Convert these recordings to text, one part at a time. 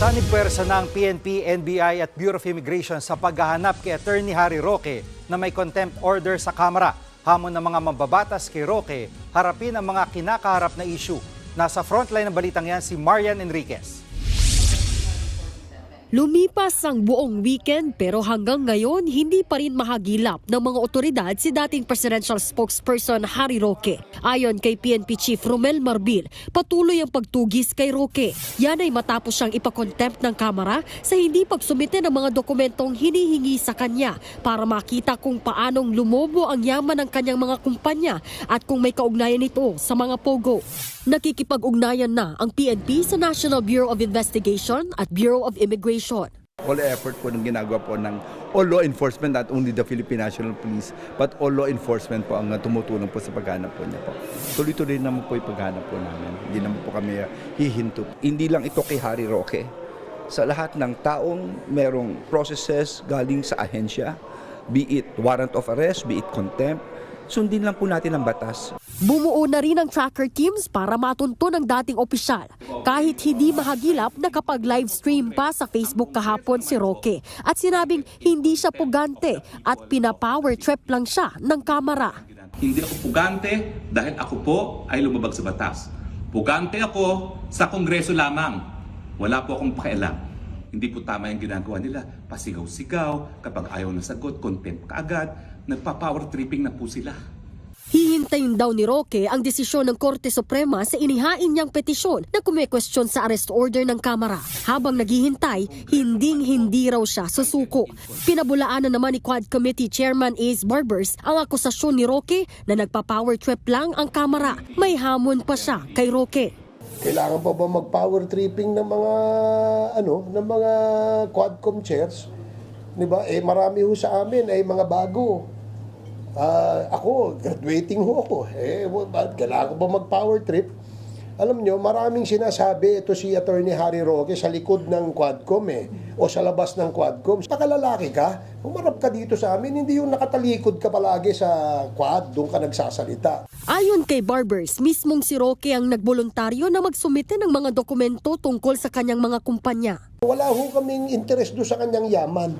Sanib-puwersa ng PNP, NBI at Bureau of Immigration sa paghahanap kay Attorney Harry Roque na may contempt order sa Kamara. Hamon ng mga mambabatas kay Roque, harapin ang mga kinakaharap na issue. Nasa frontline ng balitang yan si Marian Enriquez. Lumipas ang buong weekend pero hanggang ngayon hindi pa rin mahagilap ng mga otoridad si dating presidential spokesperson Harry Roque. Ayon kay PNP Chief Romel Marbil, patuloy ang pagtugis kay Roque. Yan ay matapos siyang ipakontempt ng Kamara sa hindi pagsumite ng mga dokumentong hinihingi sa kanya para makita kung paanong lumobo ang yaman ng kanyang mga kumpanya at kung may kaugnayan ito sa mga pogo. Nakikipag-ugnayan na ang PNP sa National Bureau of Investigation at Bureau of Immigration. All effort po ng ginagawa po ng all law enforcement, not only the Philippine National Police, but all law enforcement po ang tumutulong po sa paghanap po niya po. Tuloy-tuloy naman po yung paghanap po namin. Hindi naman po kami hihinto. Hindi lang ito kay Harry Roque. Sa lahat ng taong merong processes galing sa ahensya, be it warrant of arrest, be it contempt, sundin lang po natin ang batas. Bumuo na rin ang tracker teams para matunto ng dating opisyal. Kahit hindi mahagilap, nakapag-live stream pa sa Facebook kahapon si Roque at sinabing hindi siya pugante at pina-power trip lang siya ng Kamara. Hindi ako pugante dahil ako po ay lumabag sa batas. Pugante ako sa Kongreso lamang. Wala po akong pakialam. Hindi po tama yung ginagawa nila. Pasigaw-sigaw, kapag ayaw na sagot, contempt kaagad. Nagpa-power tripping na po sila. Hihintayin daw ni Roque ang desisyon ng Korte Suprema sa inihain niyang petisyon na kumekwestiyon sa arrest order ng Kamara. Habang naghihintay, hindi raw siya susuko. Pinabulaanan naman ni Quad Committee Chairman Ace Barbers ang akusasyon ni Roque na nagpa-power trip lang ang Kamara. May hamon pa siya kay Roque. Kailangan pa ba mag-power tripping ng mga Quadcom chairs? 'Di ba? Marami ho sa amin ay mga bago. Ako, graduating ho ako. Kailangan ko ba mag-power trip? Alam nyo, maraming sinasabi ito si Attorney Harry Roque sa likod ng Quadcom o sa labas ng Quadcom. Pakalalaki ka, umarap ka dito sa amin, hindi yung nakatalikod ka palagi sa Quad, doon ka nagsasalita. Ayon kay Barbers, mismong si Roque ang nagboluntaryo na magsumite ng mga dokumento tungkol sa kanyang mga kumpanya. Wala ho kaming interest doon sa kanyang yaman.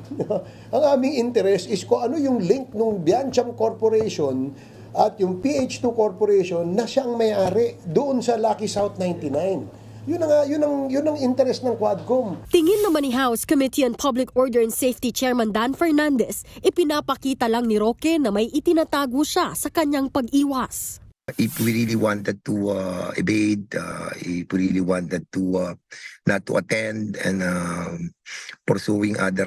Ang aming interest is kung ano yung link ng Biancham Corporation at yung PH2 Corporation na siyang may-ari doon sa Lucky South 99. Yun ang interest ng Quadcom. Tingin naman ni House Committee on Public Order and Safety Chairman Dan Fernandez, ipinapakita lang ni Roque na may itinatago siya sa kanyang pag-iwas. If we really wanted to evade, if we really wanted to not to attend and pursuing other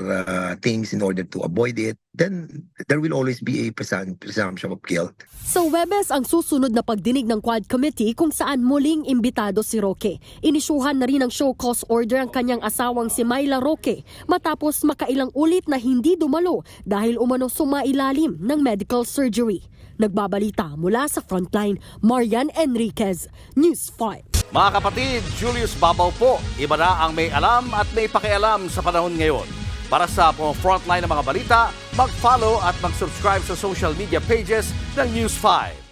things in order to avoid it, then there will always be a presumption of guilt. Sa Webes ang susunod na pagdinig ng Quad Committee kung saan muling imbitado si Roque. Inisyuhan na rin ng show cause order ang kanyang asawang si Myla Roque matapos makailang ulit na hindi dumalo dahil umano sumailalim ng medical surgery. Nagbabalita mula sa Frontline, Marian Enriquez, News 5. Mga kapatid, Julius Babaw po. Iba na ang may alam at may pakialam sa panahon ngayon. Para sa Frontline ng mga balita, mag-follow at mag-subscribe sa social media pages ng News 5.